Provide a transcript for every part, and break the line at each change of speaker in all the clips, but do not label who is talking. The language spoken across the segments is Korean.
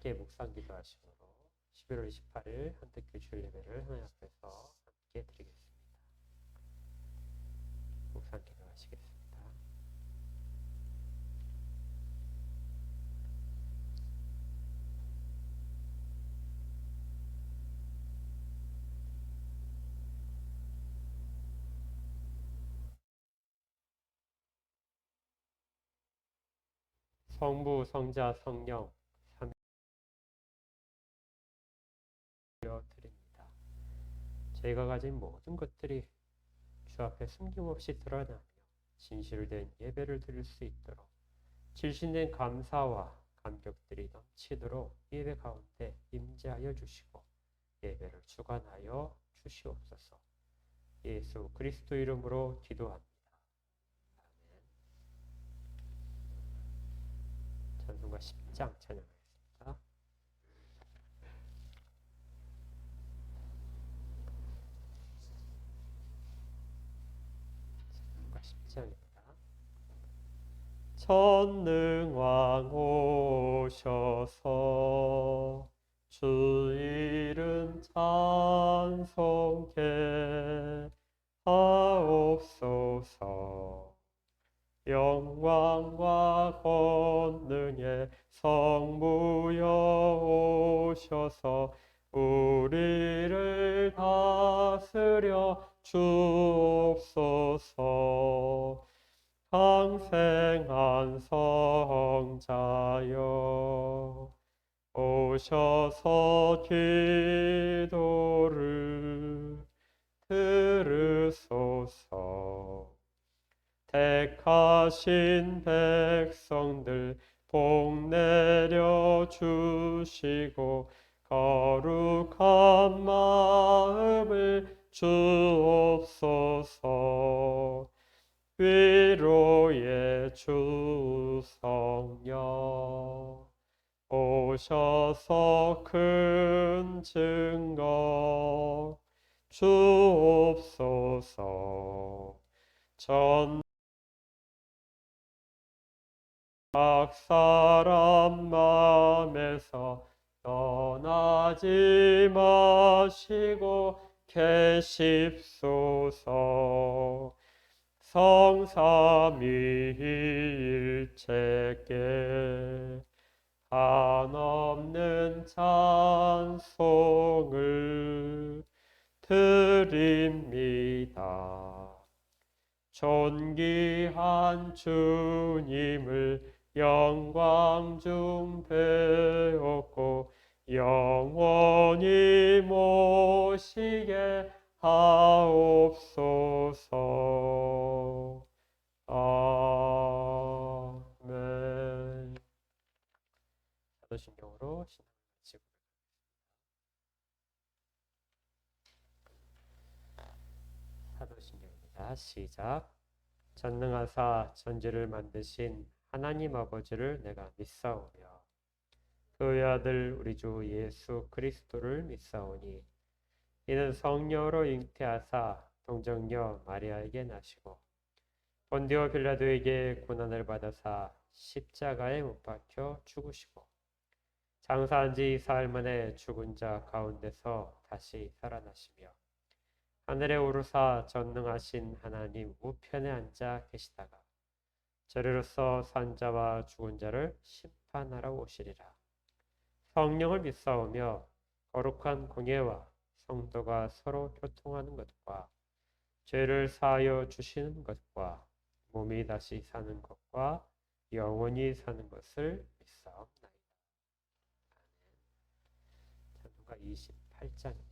함께 묵상 기도하심으로 11월 28일 한택교 주일 예배를 하나님 앞에서 함께 드리겠습니다. 묵상 기도하시겠습니다. 성부, 성자, 성령 삼위여 드립니다. 저희가 가진 모든 것들이 주 앞에 숨김없이 드러나며 진실된 예배를 드릴 수 있도록 질신된 감사와 감격들이 넘치도록 예배 가운데 임재하여 주시고 예배를 주관하여 주시옵소서. 예수 그리스도 이름으로 기도합니다. 아멘. 찬송가 10장 찬양하겠습니다. 찬송가 10장입니다. 전능왕 오셔서 주 이름 찬송케 하옵소서. 영광과 권능의 성부여 오셔서 우리를 다스려 주옵소서. 강생한 성자여 오셔서 기도를 들으소서. 택하신 백성들 복 내려 주시고 거룩한 마음을 주옵소서. 위로의 주 성령 오셔서 큰 증거 주옵소서. 전 각 사람 마음에서 떠나지 마시고 계십소서. 성삼위일체께 한없는 찬송을 드립니다. 존귀한 주님을 영광 중 배웠고 영원히 모시게 하옵소서. 아멘. 사도신경으로 신앙을 마치고 사도신경입니다. 시작. 전능하사 천지를 만드신 하나님 아버지를 내가 믿사오며 그의 아들 우리 주 예수 그리스도를 믿사오니 이는 성령으로 잉태하사 동정녀 마리아에게 나시고 본디오 빌라도에게 고난을 받아사 십자가에 못 박혀 죽으시고 장사한 지 4일 만에 죽은 자 가운데서 다시 살아나시며 하늘에 오르사 전능하신 하나님 우편에 앉아 계시다가 저리로서 산 자와 죽은 자를 심판하러 오시리라. 성령을 믿사오며 거룩한 공예와 성도가 서로 교통하는 것과 죄를 사하여 주시는 것과 몸이 다시 사는 것과 영원히 사는 것을 믿사옵나이다. 찬송가 28장입니다.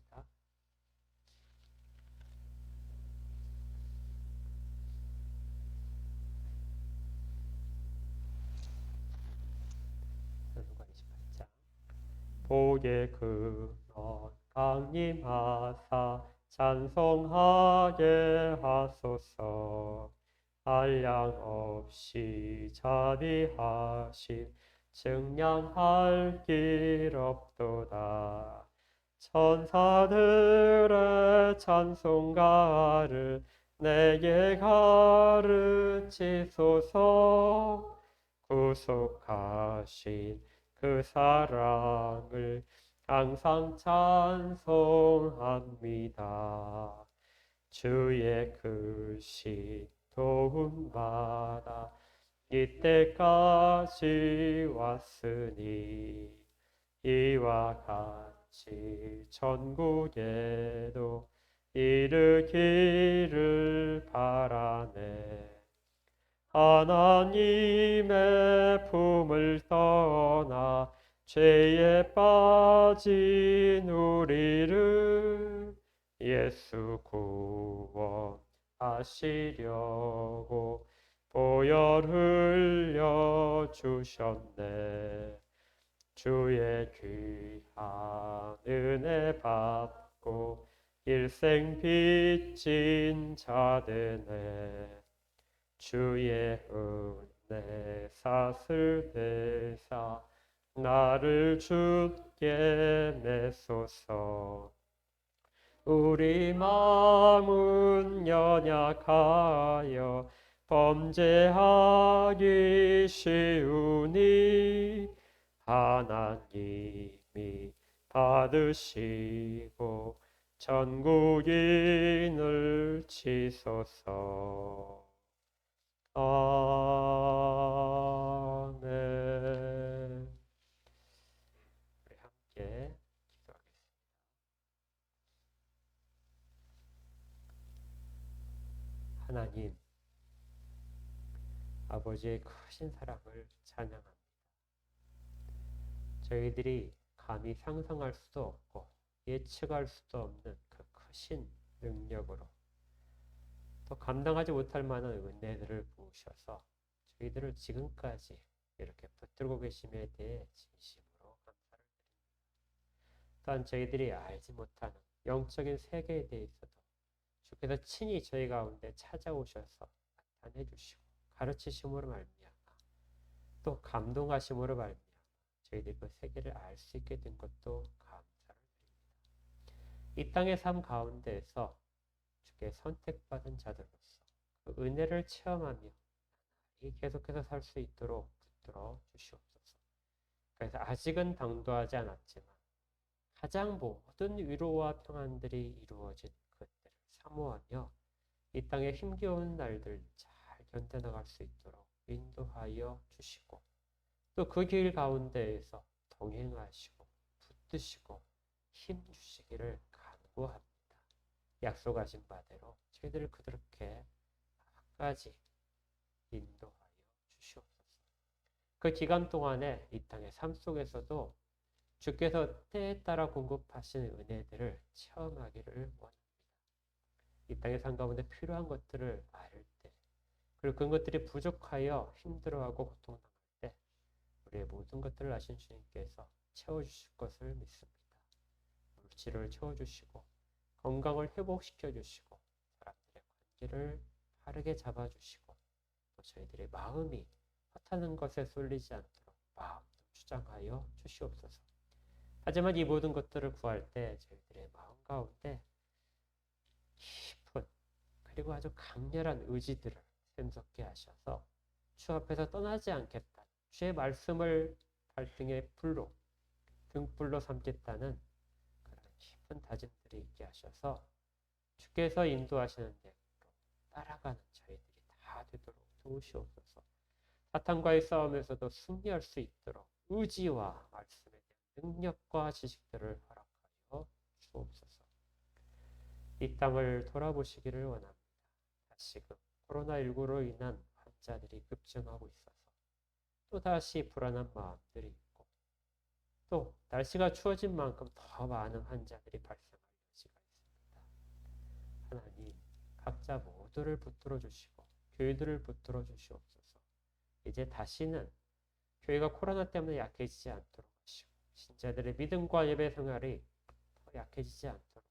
찬송가 28장. 복의 근원 강림하사 찬송하게 하소서. 한량 없이 자비하심 증량할 길 없도다. 천사들의 찬송가를 내게 가르치소서. 구속하신 그 사랑을 항상 찬송합니다. 주의 크신 도움받아 이때까지 왔으니 이와 같이 천국에도 이르기를 바라네. 하나님의 품을 떠나 죄에 빠진 우리를 예수 구원하시려고 보혈 흘려 주셨네. 주의 귀한 은혜 받고 일생 빚진 자 되네. 주의 은혜 사슬 대사 나를 주께 메소서. 우리 마음은 연약하여 범죄하기 쉬우니 하나님이 받으시고 천국인을 치소서. 아멘. 우리 함께 기도하겠습니다. 하나님, 아버지의 크신 사랑을 찬양합니다. 저희들이 감히 상상할 수도 없고 예측할 수도 없는 그 크신 능력으로 또 감당하지 못할 만한 은혜들을 부으셔서 저희들을 지금까지 이렇게 붙들고 계심에 대해 진심으로 감사를 드립니다. 또한 저희들이 알지 못하는 영적인 세계에 대해서도 주께서 친히 저희 가운데 찾아오셔서 나타내 주시고 가르치심으로 말미암아 또 감동하심으로 말미암아 저희들이 그 세계를 알 수 있게 된 것도 감사를 드립니다. 이 땅의 삶 가운데에서 주께 선택받은 자들로서 그 은혜를 체험하며 계속해서 살 수 있도록 붙들어 주시옵소서. 그래서 아직은 당도하지 않았지만 가장 모든 위로와 평안들이 이루어진 그때를 사모하며 이 땅의 힘겨운 날들 잘 견뎌나갈 수 있도록 인도하여 주시고 또 그 길 가운데에서 동행하시고 붙드시고 힘 주시기를 간구합니다. 약속하신 바대로 저희들을 그렇게 끝까지 인도하여 주시옵소서. 그 기간 동안에 이 땅의 삶 속에서도 주께서 때에 따라 공급하시는 은혜들을 체험하기를 원합니다. 이 땅의 삶 가운데 필요한 것들을 알 때, 그리고 그런 것들이 부족하여 힘들어하고 고통당할 때 우리의 모든 것들을 아신 주님께서 채워주실 것을 믿습니다. 물질을 채워주시고 건강을 회복시켜 주시고 사람들의 관계를 바르게 잡아주시고 또 저희들의 마음이 허탄한 것에 쏠리지 않도록 마음도 주장하여 주시옵소서. 하지만 이 모든 것들을 구할 때 저희들의 마음 가운데 깊은 그리고 아주 강렬한 의지들을 샘솟게 하셔서 주 앞에서 떠나지 않겠다. 주의 말씀을 발등의 불로 등불로 삼겠다는 그런 깊은 다짐들이 있게 하셔서 주께서 인도하시는 대로 따라가는 저희들이 다 되도록 도우시옵소서. 사탄과의 싸움에서도 승리할 수 있도록 의지와 말씀에 대한 능력과 지식들을 허락하여 주옵소서. 이 땅을 돌아보시기를 원합니다. 다시금 코로나19로 인한 환자들이 급증하고 있어서 또다시 불안한 마음들이 있고 또 날씨가 추워진 만큼 더 많은 환자들이 발생할 여지가 있습니다. 하나님, 각자 모두를 붙들어 주시고 교회들을 붙들어 주시옵소서. 이제 다시는 교회가 코로나 때문에 약해지지 않도록 하시고 신자들의 믿음과 예배 생활이 더 약해지지 않도록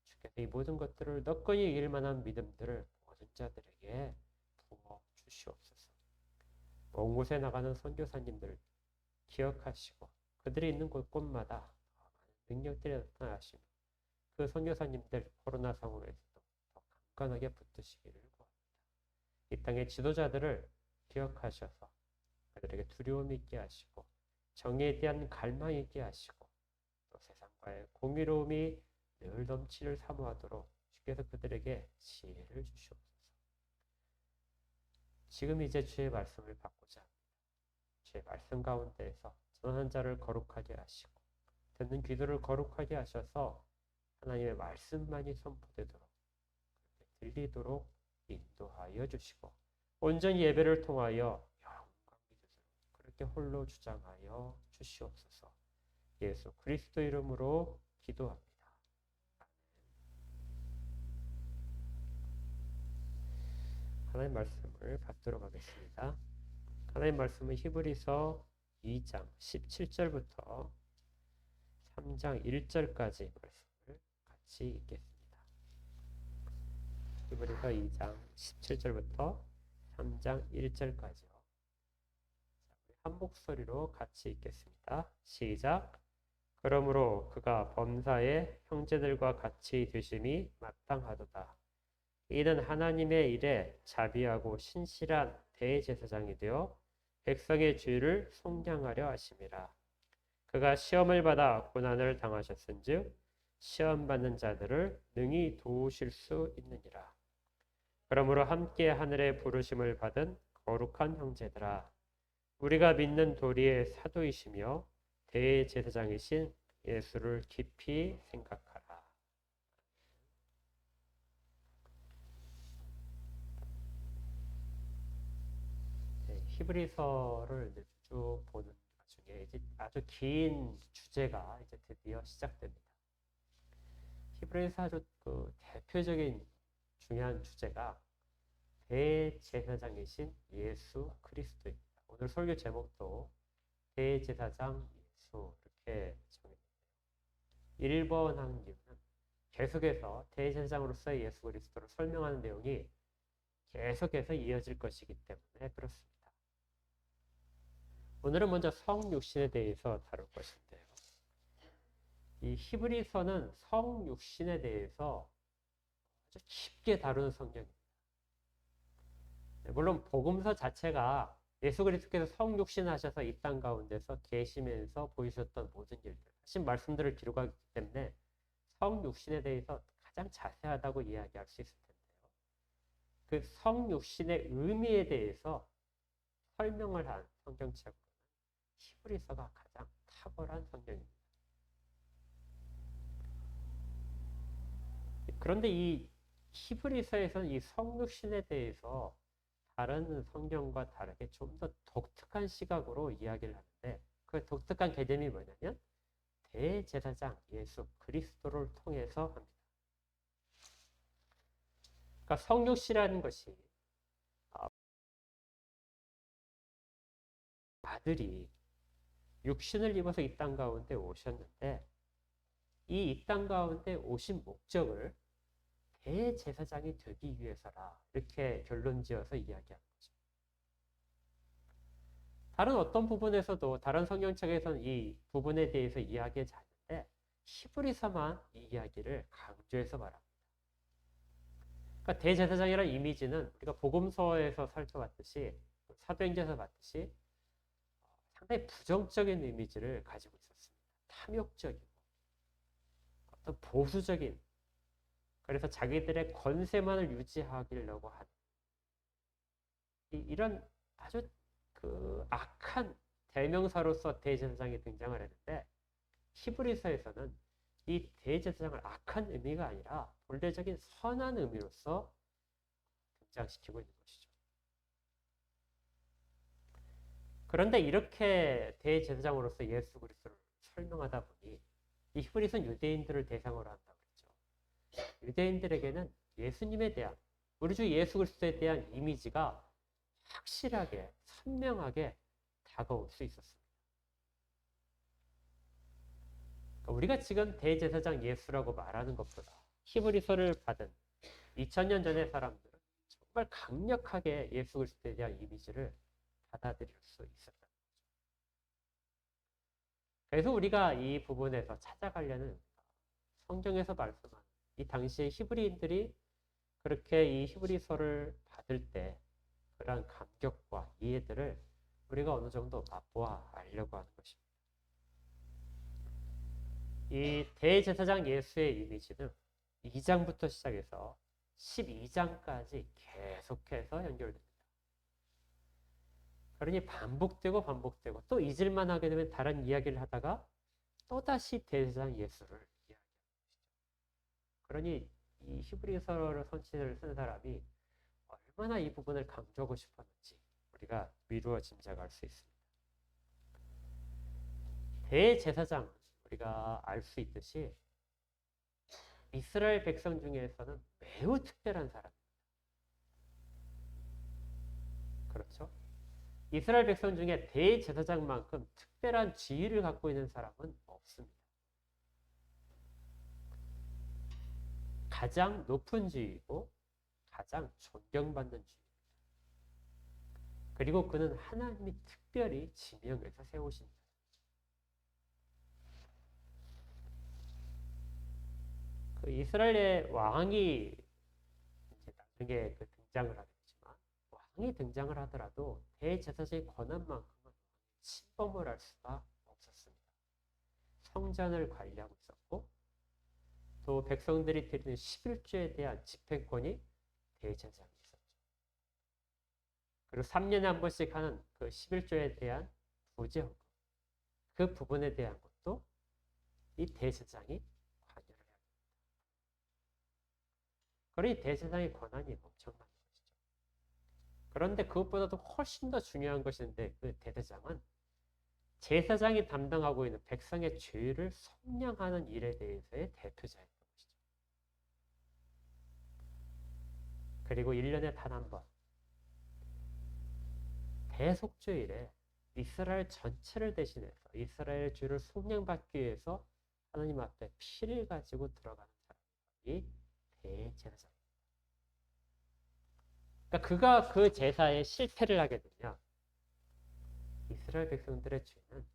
주께서 이 모든 것들을 너끈히 이길 만한 믿음들을 모든 자들에게 부어 주시옵소서. 먼 곳에 나가는 선교사님들 기억하시고 그들이 있는 곳곳마다 많은 능력들이 나타나시며 그 선교사님들 코로나 상황에서도 더 강건하게 붙드시기를 구합니다. 이 땅의 지도자들을 기억하셔서 그들에게 두려움 있게 하시고 정의에 대한 갈망이 있게 하시고 또 세상과의 공의로움이 늘 넘치를 사모하도록 주께서 그들에게 지혜를 주시옵소서. 지금 이제 주의 말씀을 받고자 합니다. 주의 말씀 가운데에서 전하는 자를 거룩하게 하시고 듣는 귀들을 거룩하게 하셔서 하나님의 말씀만이 선포되도록 들리도록 인도하여 주시고 온전히 예배를 통하여 영광 믿으도록 그렇게 홀로 주장하여 주시옵소서. 예수 그리스도 이름으로 기도합니다. 하나님 말씀을 받도록 하겠습니다. 하나님 말씀은 히브리서 2장 17절부터 3장 1절까지 말씀을 같이 읽겠습니다. 히브리서 2장 17절부터 3장 1절까지요. 한 목소리로 같이 읽겠습니다. 시작. 그러므로 그가 범사의 형제들과 같이 되심이 마땅하도다. 이는 하나님의 일에 자비하고 신실한 대제사장이 되어 백성의 죄를 속량하려 하심이라. 그가 시험을 받아 고난을 당하셨은즉 시험 받는 자들을 능히 도우실 수 있느니라. 그러므로 함께 하늘의 부르심을 받은 거룩한 형제들아, 우리가 믿는 도리의 사도이시며 대제사장이신 예수를 깊이 생각하라. 히브리서를 쭉 보는 중에 이제 아주 긴 주제가 이제 드디어 시작됩니다. 히브리서 아주 그 대표적인 중요한 주제가 대제사장이신 예수 그리스도입니다. 오늘 설교 제목도 대제사장 예수 이렇게 정했는데요. 1번 한 이유는 계속해서 대제사장으로서의 예수 그리스도를 설명하는 내용이 계속해서 이어질 것이기 때문에 그렇습니다. 오늘은 먼저 성육신에 대해서 다룰 것인데요. 이 히브리서는 성육신에 대해서 아주 깊게 다루는 성경입니다. 물론 복음서 자체가 예수 그리스도께서 성육신 하셔서 이 땅 가운데서 계시면서 보이셨던 모든 일들, 하신 말씀들을 기록하기 때문에 성육신에 대해서 가장 자세하다고 이야기할 수 있을 텐데요. 그 성육신의 의미에 대해서 설명을 한 성경책으로는 히브리서가 가장 탁월한 성경입니다. 그런데 이 히브리서에서는 이 성육신에 대해서 다른 성경과 다르게 좀 더 독특한 시각으로 이야기를 하는데 그 독특한 개념이 뭐냐면 대제사장 예수 그리스도를 통해서 합니다. 그러니까 성육신이라는 것이 아들이 육신을 입어서 이 땅 가운데 오셨는데 이 땅 가운데 오신 목적을 대제사장이 되기 위해서라 이렇게 결론지어서 이야기하는 거죠. 다른 어떤 부분에서도 다른 성경책에서는 이 부분에 대해서 이야기하지 않는데 히브리서만 이 이야기를 강조해서 말합니다. 그러니까 대제사장이라는 이미지는 우리가 복음서에서 살펴봤듯이 사도행전에서 봤듯이 상당히 부정적인 이미지를 가지고 있었습니다. 탐욕적이고 어떤 보수적인, 그래서 자기들의 권세만을 유지하려고 하는 이런 아주 그 악한 대명사로서 대제사장이 등장을 했는데 히브리서에서는 이 대제사장을 악한 의미가 아니라 본래적인 선한 의미로서 등장시키고 있는 것이죠. 그런데 이렇게 대제사장으로서 예수 그리스도를 설명하다 보니 이 히브리서는 유대인들을 대상으로 한다고 했죠. 유대인들에게는 예수님에 대한, 우리 주 예수 그리스도에 대한 이미지가 확실하게 선명하게 다가올 수 있었습니다. 그러니까 우리가 지금 대제사장 예수라고 말하는 것보다 히브리서를 받은 2000년 전의 사람들은 정말 강력하게 예수 그리스도에 대한 이미지를 받아들일 수 있었다는 거죠. 그래서 우리가 이 부분에서 찾아가려는 성경에서 말씀한 이 당시의 히브리인들이 그렇게 이 히브리서를 받을 때 그러한 감격과 이해들을 우리가 어느 정도 맛보아 알려고 하는 것입니다. 이 대제사장 예수의 이미지는 2장부터 시작해서 12장까지 계속해서 연결됩니다. 그러니 반복되고 반복되고 또 잊을만 하게 되면 다른 이야기를 하다가 또다시 대제사장 예수를 이야기합니다. 그러니 이 히브리서를 선지자를 쓴 사람이 얼마나 이 부분을 강조하고 싶었는지 우리가 미루어 짐작할 수 있습니다. 대제사장 우리가 알 수 있듯이 이스라엘 백성 중에서는 매우 특별한 사람입니다. 그렇죠? 이스라엘 백성 중에 대제사장만큼 특별한 지위를 갖고 있는 사람은 없습니다. 가장 높은 지위이고 가장 존경받는 지위입니다. 그리고 그는 하나님이 특별히 지명해서 세우십니다. 그 이스라엘의 왕이 이제 나중에 그 등장을 하겠지만 왕이 등장을 하더라도 대제사장의 권한만큼은 침범을 할 수가 없었습니다. 성전을 관리하고 있었고 또 백성들이 드리는 11조에 대한 집행권이 대제사장이 있었죠. 그리고 3년에 한 번씩 하는 그 11조에 대한 부제헌금 그 부분에 대한 것도 이 대제사장이 관여를 해야 됩니다. 그러니 대제사장의 권한이 엄청난 것이죠. 그런데 그것보다도 훨씬 더 중요한 것인데 그 대제사장은 제사장이 담당하고 있는 백성의 죄를 속량하는 일에 대해서의 대표자였던 것이죠. 그리고 1년에 단 한 번 대속죄일에 이스라엘 전체를 대신해서 이스라엘 죄를 속량받기 위해서 하나님 앞에 피를 가지고 들어가는 사람이 대제사장입니다. 그러니까 그가 그 제사에 실패를 하게 되면 이스라엘 백성들의 죄는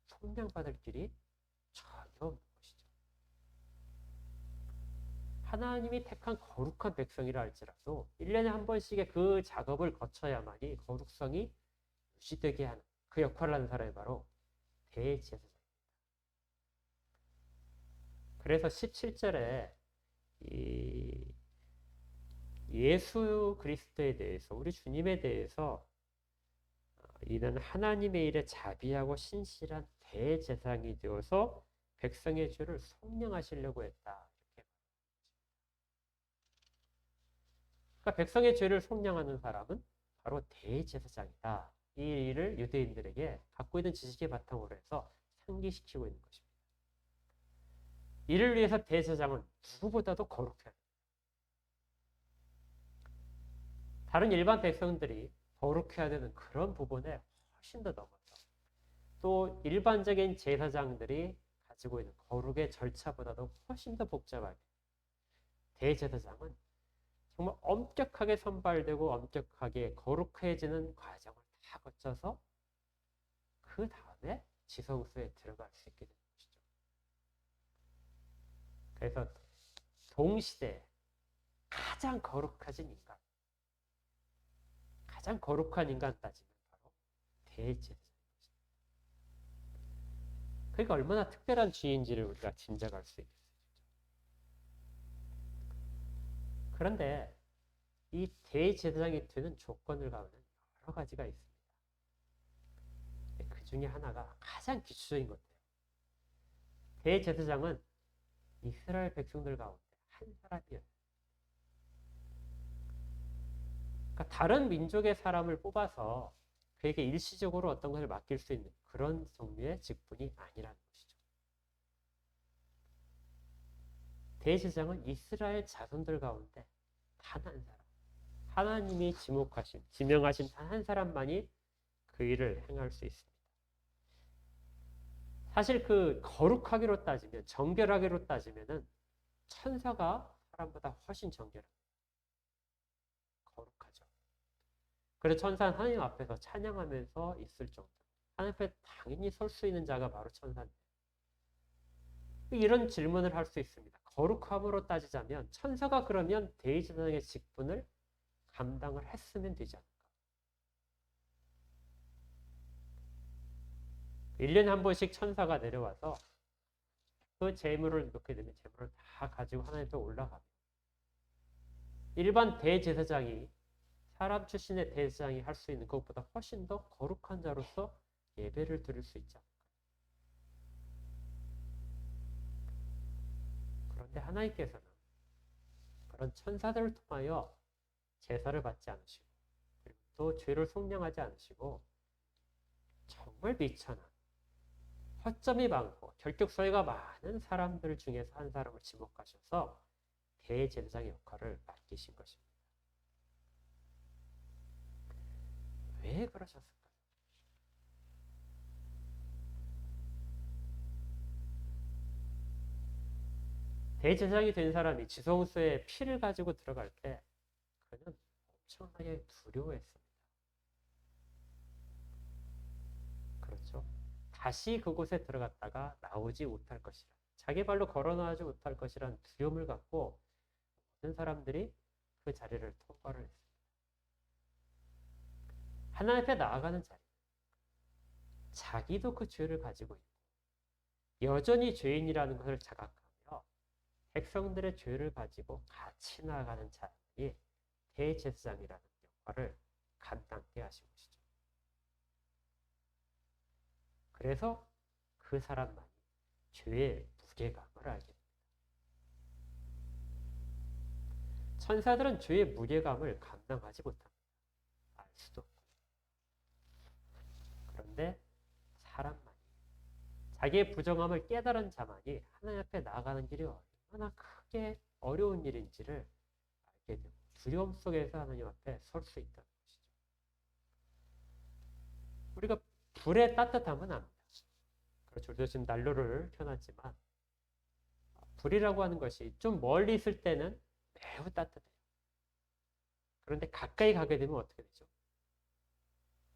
속량받을 길이 전혀 없는 것이죠. 하나님이 택한 거룩한 백성이라 할지라도 1년에 한 번씩의 그 작업을 거쳐야만이 거룩성이 유지되게 하는 그 역할을 하는 사람이 바로 대제사장입니다. 그래서 17절에 이 예수 그리스도에 대해서 우리 주님에 대해서 이는 하나님의 일에 자비하고 신실한 대제사장이 되어서 백성의 죄를 속량하시려고 했다. 이렇게. 그러니까 백성의 죄를 속량하는 사람은 바로 대제사장이다. 이 일을 유대인들에게 갖고 있는 지식의 바탕으로 해서 상기시키고 있는 것입니다. 이를 위해서 대제사장은 누구보다도 거룩해야 합니다. 다른 일반 백성들이 거룩해야 되는 그런 부분에 훨씬 더 넘어서 또 일반적인 제사장들이 가지고 있는 거룩의 절차보다도 훨씬 더 복잡하게 대제사장은 정말 엄격하게 선발되고 엄격하게 거룩해지는 과정을 다 거쳐서 그 다음에 지성소에 들어갈 수 있게 되는 것이죠. 그래서 동시대 가장 거룩해진 인간, 가장 거룩한 인간 따지면 바로 대제사장입니다. 그러니까 얼마나 특별한 주인지를 우리가 짐작할 수 있겠어요. 그런데 이 대제사장이 되는 조건을 가운데 여러 가지가 있습니다. 그 중에 하나가 가장 기초적인 것이에요. 대제사장은 이스라엘 백성들 가운데 한 사람이에요. 그러니까 다른 민족의 사람을 뽑아서 그에게 일시적으로 어떤 것을 맡길 수 있는 그런 종류의 직분이 아니라는 것이죠. 대제사장은 이스라엘 자손들 가운데 단 한 사람, 하나님이 지명하신 단 한 사람만이 그 일을 행할 수 있습니다. 사실 그 거룩하기로 따지면, 정결하기로 따지면은 천사가 사람보다 훨씬 정결합니다. 거룩하죠. 그래서 천사는 하나님 앞에서 찬양하면서 있을 정도. 하나님 앞에 당연히 설 수 있는 자가 바로 천사인데. 이런 질문을 할 수 있습니다. 거룩함으로 따지자면 천사가 그러면 대제사장의 직분을 감당을 했으면 되지 않을까? 1년에 한 번씩 천사가 내려와서 그 재물을 놓게 되면 재물을 다 가지고 하나님 앞에 올라가면 일반 대제사장이 사람 출신의 대제사장이 할 수 있는 것보다 훨씬 더 거룩한 자로서 예배를 드릴 수 있죠. 그런데 하나님께서는 그런 천사들을 통하여 제사를 받지 않으시고 그리고 또 죄를 속량하지 않으시고 정말 비천한 허점이 많고 결격소리가 많은 사람들 중에서 한 사람을 지목하셔서 대제사장의 역할을 맡기신 것입니다. 왜 그러셨을까요? 대제사장이 된 사람이 지성소에 피를 가지고 들어갈 때 그는 엄청나게 두려워했습니다. 그렇죠? 다시 그곳에 들어갔다가 나오지 못할 것이라, 자기 발로 걸어 나오지 못할 것이라는 두려움을 갖고 모든 사람들이 그 자리를 통과를 했습니다. 하나님 앞에 나아가는 자리, 자기도 그 죄를 가지고 있고 여전히 죄인이라는 것을 자각하며 백성들의 죄를 가지고 같이 나아가는 자들이 대제사장이라는 역할을 감당케 하신 것이죠. 그래서 그 사람만이 죄의 무게감을 알게 됩니다. 천사들은 죄의 무게감을 감당하지 못합니다. 알 수도 없고. 그런데 사람만이, 자기의 부정함을 깨달은 자만이 하나님 앞에 나아가는 길이 얼마나 크게 어려운 일인지를 알게 되고 두려움 속에서 하나님 앞에 설 수 있다는 것이죠. 우리가 불의 따뜻함은 압니다. 그렇죠. 우리도 지금 난로를 켜놨지만 불이라고 하는 것이 좀 멀리 있을 때는 매우 따뜻해요. 그런데 가까이 가게 되면 어떻게 되죠?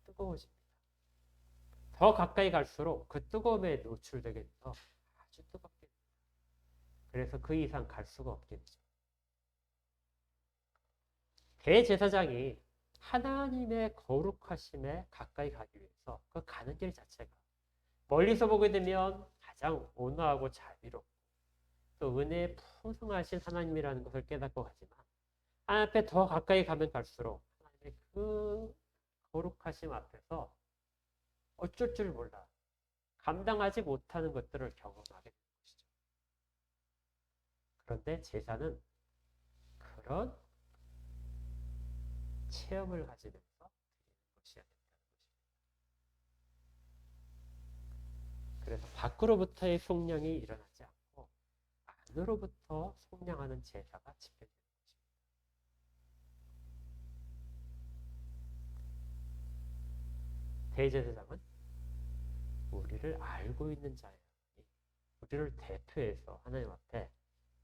뜨거워집니다. 더 가까이 갈수록 그 뜨거움에 노출되게 돼서 아주 뜨겁게 됩니다. 그래서 그 이상 갈 수가 없게 되죠. 대제사장이 하나님의 거룩하심에 가까이 가기 위해서 그 가는 길 자체가 멀리서 보게 되면 가장 온화하고 자비롭고 또 은혜에 풍성하신 하나님이라는 것을 깨닫고 가지만 하나님 앞에 더 가까이 가면 갈수록 하나님의 그 거룩하심 앞에서 어쩔 줄 몰라 감당하지 못하는 것들을 경험하게 되는 것이죠. 그런데 제사는 그런 체험을 가지면서 드리는 것이어야 된다는 것입니다. 그래서 밖으로부터의 속량이 일어나지 않고 안으로부터 속량하는 제사가 집행되는 것입니다. 대제사장은 우리를 알고 있는 자예요. 우리를 대표해서 하나님 앞에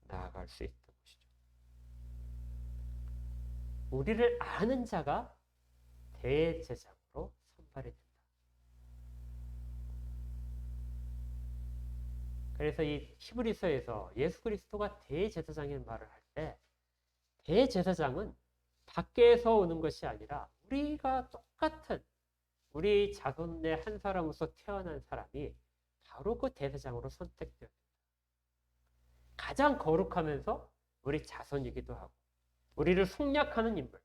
나아갈 수 있는 것이죠. 우리를 아는 자가 대제사장으로 선발이 된다. 그래서 이 히브리서에서 예수 그리스도가 대제사장의 말을 할 때 대제사장은 밖에서 오는 것이 아니라 우리가 똑같은 우리 자손의 한 사람으로서 태어난 사람이 바로 그 대제사장으로 선택되었다. 가장 거룩하면서 우리 자손이기도 하고 우리를 속량하는 인물.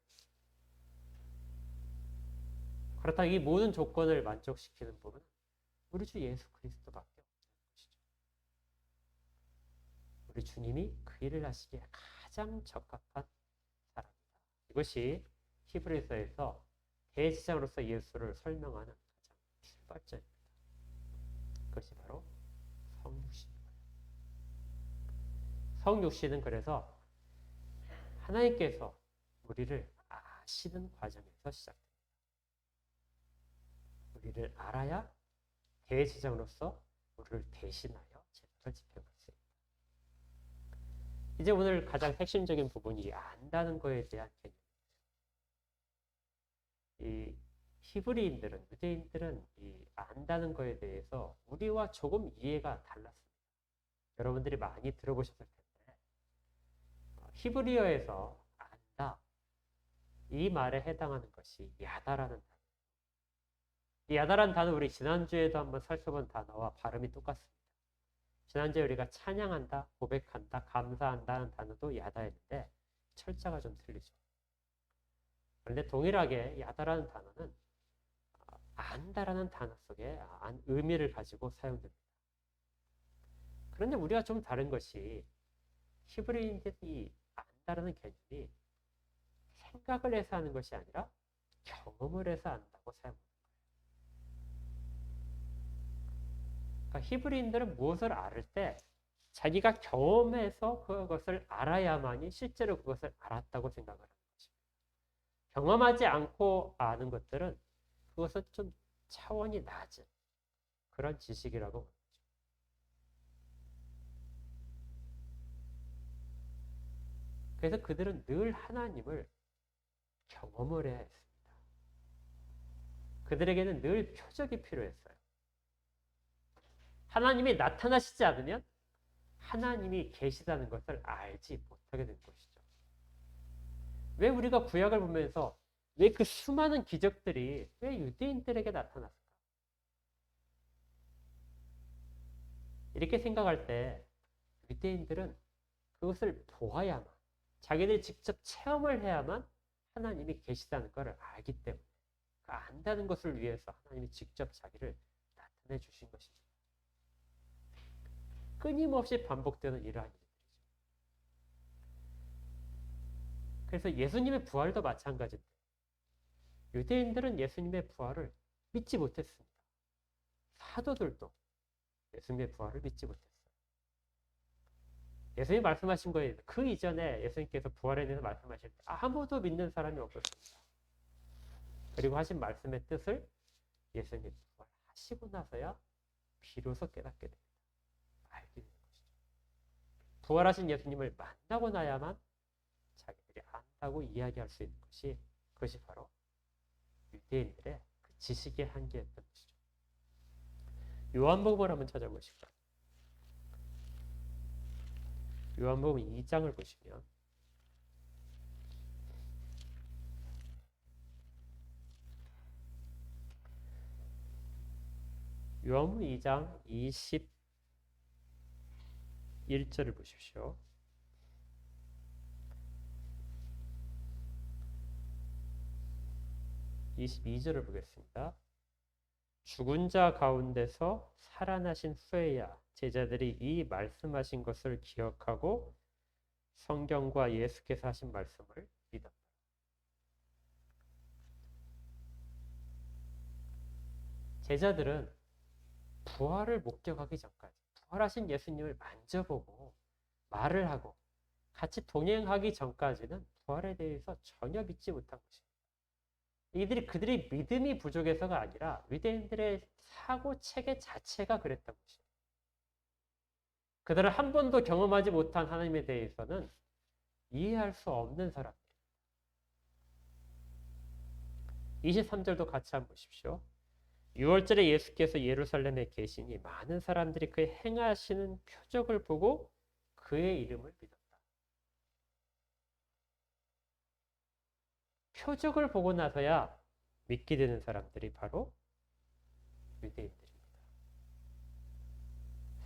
그렇다고 이 모든 조건을 만족시키는 분은 우리 주 예수 그리스도밖에 없는 것이죠. 우리 주님이 그 일을 하시기에 가장 적합한 사람이다. 이것이 히브리서에서 대제사장으로서 예수를 설명하는 가장 출발점입니다. 그것이 바로 성육신인 거예요. 성육신은 그래서 하나님께서 우리를 아시는 과정에서 시작됩니다. 우리를 알아야 대제사장으로서 우리를 대신하여 제사를 집행할 수 있다. 이제 오늘 가장 핵심적인 부분이 안다는 것에 대한 개념입니다. 이 히브리인들은, 유대인들은 이 안다는 것에 대해서 우리와 조금 이해가 달랐습니다. 여러분들이 많이 들어보셨을 텐데 히브리어에서 안다, 이 말에 해당하는 것이 야다라는 단어. 이 야다라는 단어 우리 지난주에도 한번 살펴본 단어와 발음이 똑같습니다. 지난주에 우리가 찬양한다, 고백한다, 감사한다는 단어도 야다였는데 철자가 좀 틀리죠. 그런데 동일하게 야다라는 단어는 안다라는 단어 속에 의미를 가지고 사용됩니다. 그런데 우리가 좀 다른 것이 히브리인들이 안다라는 개념이 생각을 해서 하는 것이 아니라 경험을 해서 안다고 사용합니다. 그러니까 히브리인들은 무엇을 알을 때 자기가 경험해서 그것을 알아야만이 실제로 그것을 알았다고 생각을 하는 것입니다. 경험하지 않고 아는 것들은 그것은 좀 차원이 낮은 그런 지식이라고 봅니다. 그래서 그들은 늘 하나님을 경험을 해야 했습니다. 그들에게는 늘 표적이 필요했어요. 하나님이 나타나시지 않으면 하나님이 계시다는 것을 알지 못하게 된 것이죠. 왜 우리가 구약을 보면서 왜 그 수많은 기적들이 왜 유대인들에게 나타났을까? 이렇게 생각할 때 유대인들은 그것을 보아야만, 자기들이 직접 체험을 해야만 하나님이 계시다는 것을 알기 때문에 그 안다는 것을 위해서 하나님이 직접 자기를 나타내 주신 것입니다. 끊임없이 반복되는 이러한 일들이죠. 그래서 예수님의 부활도 마찬가지인데 유대인들은 예수님의 부활을 믿지 못했습니다. 사도들도 예수님의 부활을 믿지 못했어요. 예수님이 말씀하신 거에 그 이전에 예수님께서 부활에 대해서 말씀하실 때 아무도 믿는 사람이 없었습니다. 그리고 하신 말씀의 뜻을 예수님이 부활하시고 나서야 비로소 깨닫게 됩니다. 알게 되는 것이죠. 부활하신 예수님을 만나고 나야만 자기들이 안다고 이야기할 수 있는 것이 그것이 바로 유대인들의 그 지식의 한계였던 것이죠. 요한복음을 한번 찾아보시죠. 요한복음 2장을 보시면 요한복음 2장 21절을 보십시오. 22절을 보겠습니다. 죽은 자 가운데서 살아나신 후에야 제자들이 이 말씀하신 것을 기억하고 성경과 예수께서 하신 말씀을 믿었다. 제자들은 부활을 목격하기 전까지 부활하신 예수님을 만져보고 말을 하고 같이 동행하기 전까지는 부활에 대해서 전혀 믿지 못한 것입니다. 그들이 믿음이 부족해서가 아니라 유대인들의 사고 체계 자체가 그랬던 것입니다. 그들은 한 번도 경험하지 못한 하나님에 대해서는 이해할 수 없는 사람들. 23절도 같이 한번 보십시오. 6월절에 예수께서 예루살렘에 계시니 많은 사람들이 그의 행하시는 표적을 보고 그의 이름을 믿었다. 표적을 보고 나서야 믿게 되는 사람들이 바로 유대인들입니다.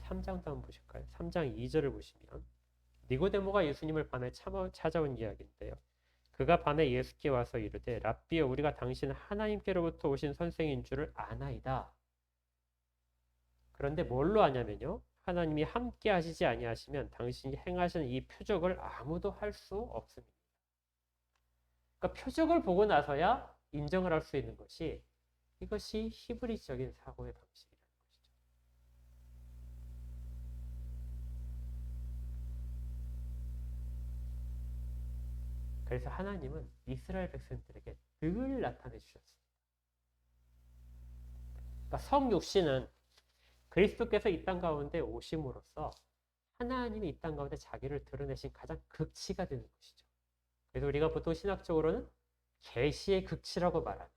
3장도 한번 보실까요? 3장 2절을 보시면 니고데모가 예수님을 밤에 찾아온 이야기인데요. 그가 밤에 예수께 와서 이르되 랍비여 우리가 당신 하나님께로부터 오신 선생인 줄을 아나이다. 그런데 뭘로 아냐면요. 하나님이 함께 하시지 아니하시면 당신이 행하시는 이 표적을 아무도 할 수 없습니다. 그러니까 표적을 보고 나서야 인정을 할 수 있는 것이 이것이 히브리적인 사고의 방식이라는 것이죠. 그래서 하나님은 이스라엘 백성들에게 늘 나타내 주셨습니다. 그러니까 성육신은 그리스도께서 이 땅 가운데 오심으로써 하나님이 이 땅 가운데 자기를 드러내신 가장 극치가 되는 것이죠. 그래서 우리가 보통 신학적으로는 계시의 극치라고 말하는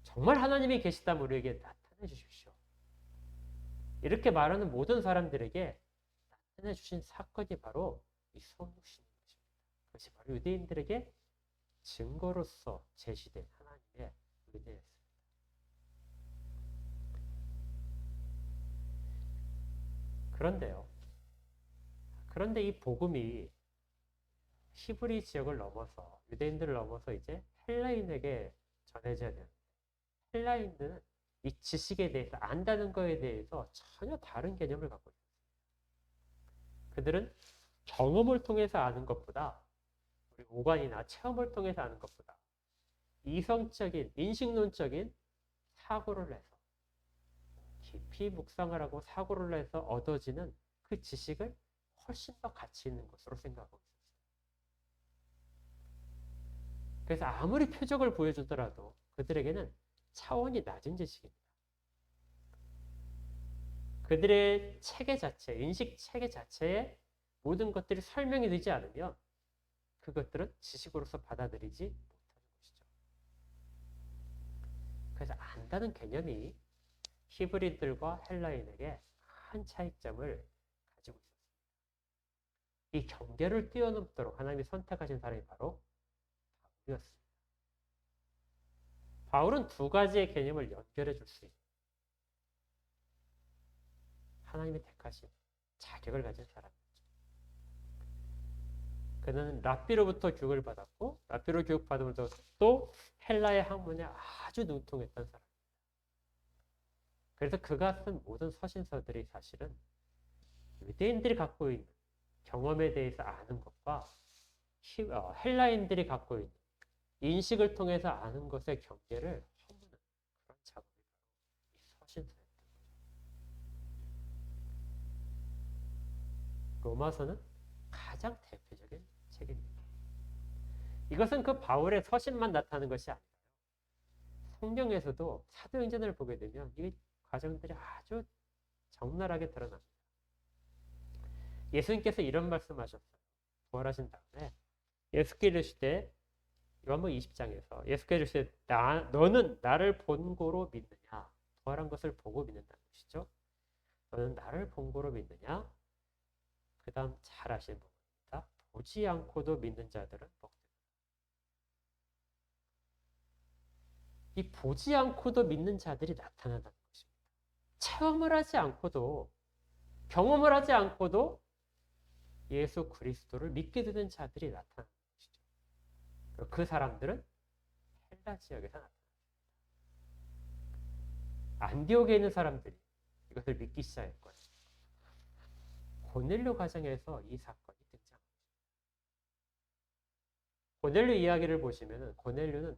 정말 하나님이 계시다면 우리에게 나타내 주십시오. 이렇게 말하는 모든 사람들에게 나타내 주신 사건이 바로 이 성육신인 것입니다. 그것이 바로 유대인들에게 증거로서 제시된 하나님의 은혜였습니다. 그런데요. 그런데 이 복음이 히브리 지역을 넘어서 유대인들을 넘어서 이제 헬라인에게 전해져야 돼요. 헬라인들은 이 지식에 대해서 안다는 거에 대해서 전혀 다른 개념을 갖고 있어요. 그들은 경험을 통해서 아는 것보다 우리 오관이나 체험을 통해서 아는 것보다 이성적인 인식론적인 사고를 내서 깊이 묵상을 하고 사고를 내서 얻어지는 그 지식을 훨씬 더 가치 있는 것으로 생각하고 있어요. 그래서 아무리 표적을 보여주더라도 그들에게는 차원이 낮은 지식입니다. 그들의 체계 자체, 인식 체계 자체에 모든 것들이 설명이 되지 않으면 그것들은 지식으로서 받아들이지 못하는 것이죠. 그래서 안다는 개념이 히브리들과 헬라인에게 큰 차이점을 가지고 있었습니다. 이 경계를 뛰어넘도록 하나님이 선택하신 사람이 바로 바울이었습니다. 바울은 두 가지의 개념을 연결해 줄 수 있는 하나님이 택하신 자격을 가진 사람이었죠. 그는 랍비로부터 교육을 받았고 랍비로 교육받으면서 또 헬라의 학문에 아주 능통했던 사람. 그래서 그가 쓴 모든 서신서들이 사실은 유대인들이 갖고 있는 경험에 대해서 아는 것과 헬라인들이 갖고 있는 인식을 통해서 아는 것의 경계를 허무는 그런 작업이 이 서신서였던 거죠. 로마서는 가장 대표적인 책입니다. 이것은 그 바울의 서신만 나타나는 것이 아니라요. 성경에서도 사도행전을 보게 되면 이 과정들이 아주 적나라하게 드러납니다. 예수님께서 이런 말씀하셨어요. 부활하신 다음에 예수께 이르시되 요한복음 20장에서 예수께 이르시되 너는 나를 본고로 믿느냐? 부활한 것을 보고 믿는다는 것이죠. 너는 나를 본고로 믿느냐? 그 다음 잘 아시는 부분입니다. 보지 않고도 믿는 자들은 복되다. 이 보지 않고도 믿는 자들이 나타난다는 것입니다. 체험을 하지 않고도 경험을 하지 않고도 예수 그리스도를 믿게 되는 자들이 나타나는 것이죠. 그 사람들은 헬라 지역에서 나타납니다. 안디옥에 있는 사람들이 이것을 믿기 시작했거든요. 고넬료 가정에서 이 사건이 등장합니다. 고넬료 이야기를 보시면 고넬료는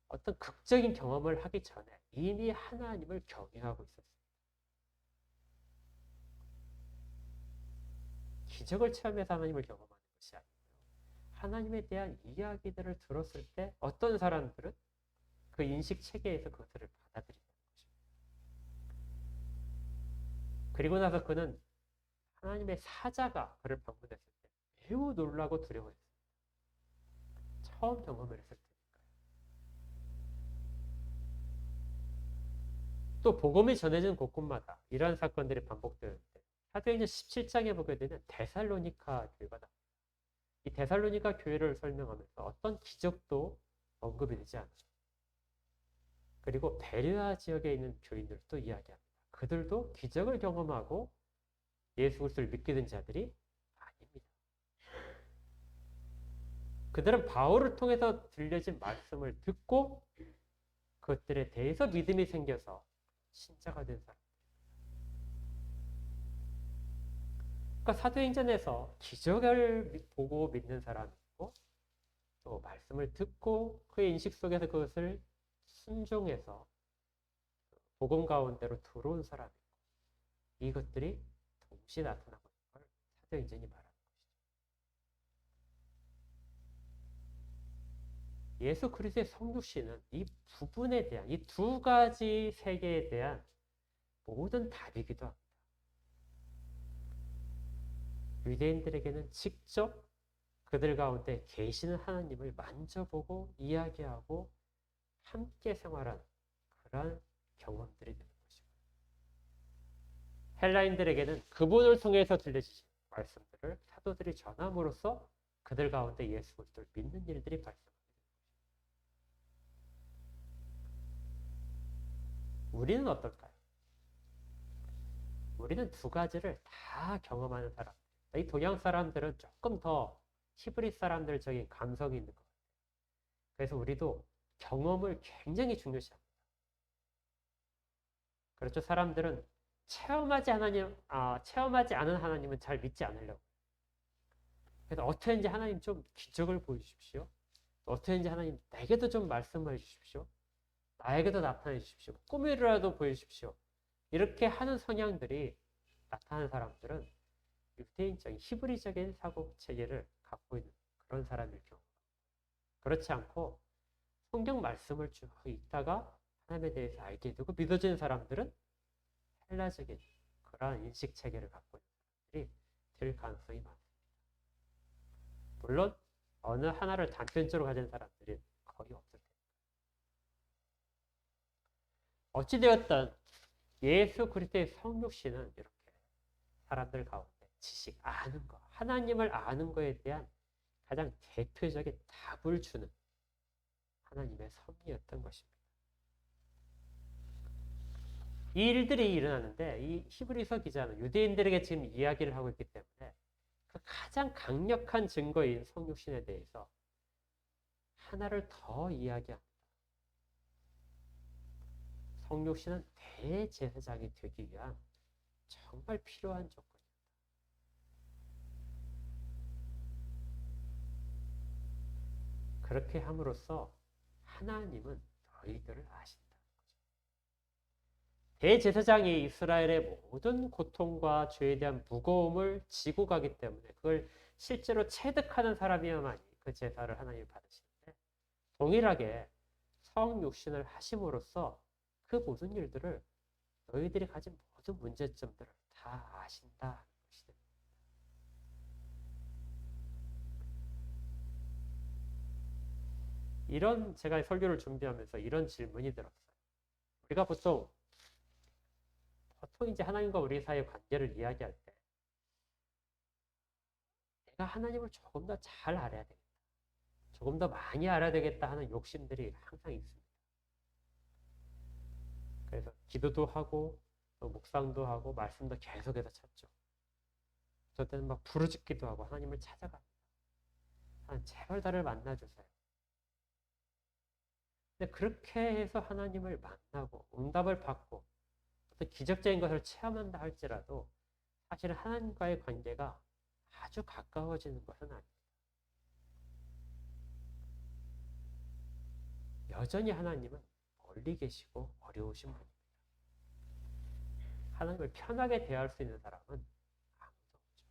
어떤 극적인 경험을 하기 전에 이미 하나님을 경외하고 있었습니다. 기적을 체험해서 하나님을 경험하는 것이 아니고요. 하나님에 대한 이야기들을 들었을 때 어떤 사람들은 그 인식 체계에서 그것들을 받아들인다는 것입니다. 그리고 나서 그는 하나님의 사자가 그를 방문했을 때 매우 놀라고 두려워했습니다. 처음 경험을 했을 테니까요. 또 복음이 전해진 곳곳마다 이러한 사건들이 반복되는데 사도행전 17장에 보게 되면 데살로니가 교회가 나옵니다. 이 데살로니가 교회를 설명하면서 어떤 기적도 언급이 되지 않아요. 그리고 베레아 지역에 있는 교인들도 이야기합니다. 그들도 기적을 경험하고 예수 그리스도를 믿게 된 자들이 아닙니다. 그들은 바울을 통해서 들려진 말씀을 듣고 그것들에 대해서 믿음이 생겨서 신자가 된 사람. 그러니까 사도행전에서 기적을 보고 믿는 사람이 있고 또 말씀을 듣고 그의 인식 속에서 그것을 순종해서 복음 가운데로 들어온 사람이 있고 이것들이 동시에 나타나고 있는 걸 사도행전이 말하는 것이죠. 예수 그리스도의 성육신은 이 부분에 대한 이 두 가지 세계에 대한 모든 답이기도 합니다. 유대인들에게는 직접 그들 가운데 계시는 하나님을 만져보고 이야기하고 함께 생활한 그러한 경험들이 되는 것이고 헬라인들에게는 그분을 통해서 들려주신 말씀들을 사도들이 전함으로써 그들 가운데 예수 그리스도를 믿는 일들이 발생합니다. 우리는 어떨까요? 우리는 두 가지를 다 경험하는 사람. 이 동양 사람들은 조금 더 히브리 사람들적인 감성이 있는 것 같아요. 그래서 우리도 경험을 굉장히 중요시합니다. 그렇죠. 사람들은 체험하지 않은 하나님은 잘 믿지 않으려고. 그래서 어떻게든지 하나님 좀 기적을 보여주십시오. 어떻게든지 하나님 내게도 좀 말씀해 주십시오. 나에게도 나타내 주십시오. 꿈이라도 보여주십시오. 이렇게 하는 성향들이 나타나는 사람들은 유대인적인 히브리적인 사고 체계를 갖고 있는 그런 사람일 경우. 그렇지 않고 성경 말씀을 쭉 읽다가 하나님에 대해서 알게 되고 믿어지는 사람들은 헬라적인 그러한 인식 체계를 갖고 있는 사람들이 될 가능성이 많습니다. 물론 어느 하나를 단편적으로 가진 사람들이 거의 없을 텐데. 어찌되었든 예수 그리스도의 성육신은 이렇게 사람들 가운데 지식, 아는 거, 하나님을 아는 거에 대한 가장 대표적인 답을 주는 하나님의 섭리였던 것입니다. 이 일들이 일어나는데 이 히브리서 기자는 유대인들에게 지금 이야기를 하고 있기 때문에 그 가장 강력한 증거인 성육신에 대해서 하나를 더 이야기합니다. 성육신은 대제사장이 되기 위한 정말 필요한 조건입니다. 그렇게 함으로써 하나님은 너희들을 아신다는 거죠. 대제사장이 이스라엘의 모든 고통과 죄에 대한 무거움을 지고 가기 때문에 그걸 실제로 체득하는 사람이야만이 그 제사를 하나님이 받으시는데, 동일하게 성육신을 하심으로써 그 모든 일들을, 너희들이 가진 모든 문제점들을 다 아신다는 것이 됩니다. 이런, 제가 설교를 준비하면서 이런 질문이 들었어요. 우리가 보통 이제 하나님과 우리 사이의 관계를 이야기할 때 내가 하나님을 조금 더 잘 알아야 되겠다, 조금 더 많이 알아야 되겠다 하는 욕심들이 항상 있습니다. 그래서 기도도 하고 또 묵상도 하고 말씀도 계속해서 찾죠. 어떨 때는 막 부르짖기도 하고 하나님을 찾아갑니다. 하나님 제발 나를 만나주세요. 근데 그렇게 해서 하나님을 만나고 응답을 받고 어떤 기적적인 것을 체험한다 할지라도 사실은 하나님과의 관계가 아주 가까워지는 것은 아닙니다. 여전히 하나님은 멀리 계시고 어려우신 분입니다. 하나님을 편하게 대할 수 있는 사람은 아무도 없죠.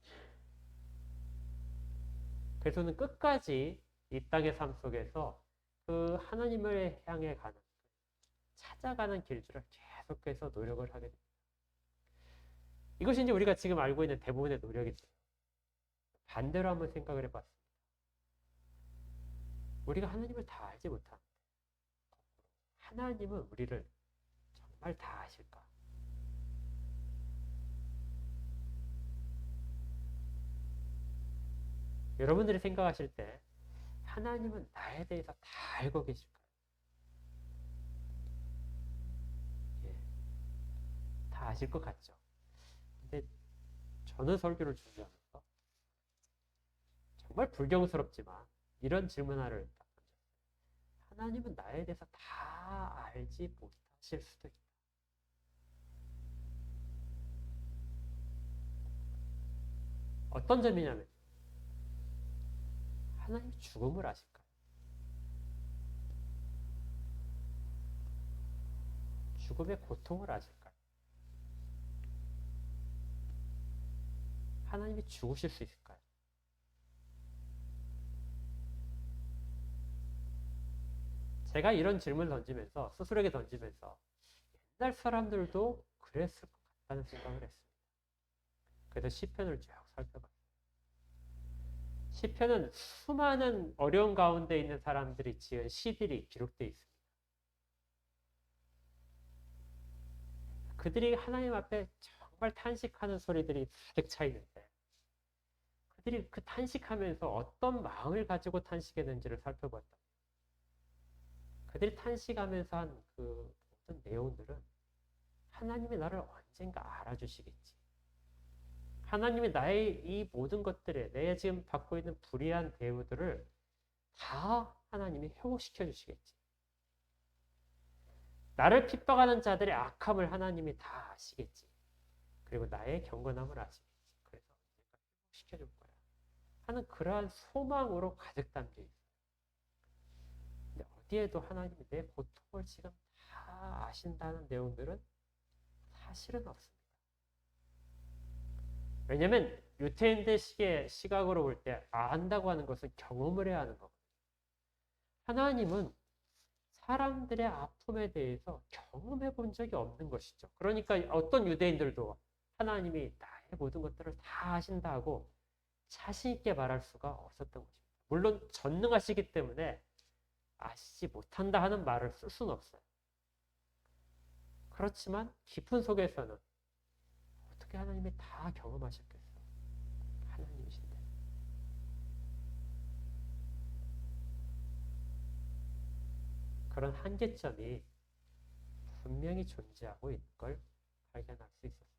그래서 저는 끝까지 이 땅의 삶 속에서 그 하나님을 향해 가는, 찾아가는 길들을 계속해서 노력을 하게 됩니다. 이것이 이제 우리가 지금 알고 있는 대부분의 노력이죠. 반대로 한번 생각을 해봤습니다. 우리가 하나님을 다 알지 못하는데 하나님은 우리를 정말 다 아실까? 여러분들이 생각하실 때 하나님은 나에 대해서 다 알고 계실까요? 예, 다 아실 것 같죠? 근데 저는 설교를 준비하면서 정말 불경스럽지만 이런 질문 하나를 딱 던졌어요. 하나님은 나에 대해서 다 알지 못하실 수도 있다. 어떤 점이냐면 하나님이 죽음을 아실까요? 죽음의 고통을 아실까요? 하나님이 죽으실 수 있을까요? 제가 이런 질문을 던지면서, 스스로에게 던지면서 옛날 사람들도 그랬을 것 같다는 생각을 했습니다. 그래서 시편을 쭉 살펴봤어요. 시편은 수많은 어려운 가운데 있는 사람들이 지은 시들이 기록되어 있습니다. 그들이 하나님 앞에 정말 탄식하는 소리들이 가득 차 있는데, 그들이 그 탄식하면서 어떤 마음을 가지고 탄식했는지를 살펴봤다. 그들이 탄식하면서 한 그 모든 내용들은 하나님이 나를 언젠가 알아주시겠지. 하나님이 나의 이 모든 것들에 내가 지금 받고 있는 불의한 대우들을 다 하나님이 회복시켜 주시겠지. 나를 핍박하는 자들의 악함을 하나님이 다 아시겠지. 그리고 나의 경건함을 아시겠지. 그래서 언젠가 회복시켜 줄 거야 하는 그러한 소망으로 가득 담겨 있어요. 근데 어디에도 하나님이 내 고통을 지금 다 아신다는 내용들은 사실은 없습니다. 왜냐하면 유태인들 시각으로 볼 때 안다고 하는 것은 경험을 해야 하는 거거든요. 하나님은 사람들의 아픔에 대해서 경험해 본 적이 없는 것이죠. 그러니까 어떤 유대인들도 하나님이 나의 모든 것들을 다 아신다고 자신 있게 말할 수가 없었던 것입니다. 물론 전능하시기 때문에 아시지 못한다 하는 말을 쓸 수는 없어요. 그렇지만 깊은 속에서는 어떻게 하나님이 다 경험하셨겠어요? 하나님이신데. 그런 한계점이 분명히 존재하고 있는 걸 발견할 수 있었습니다.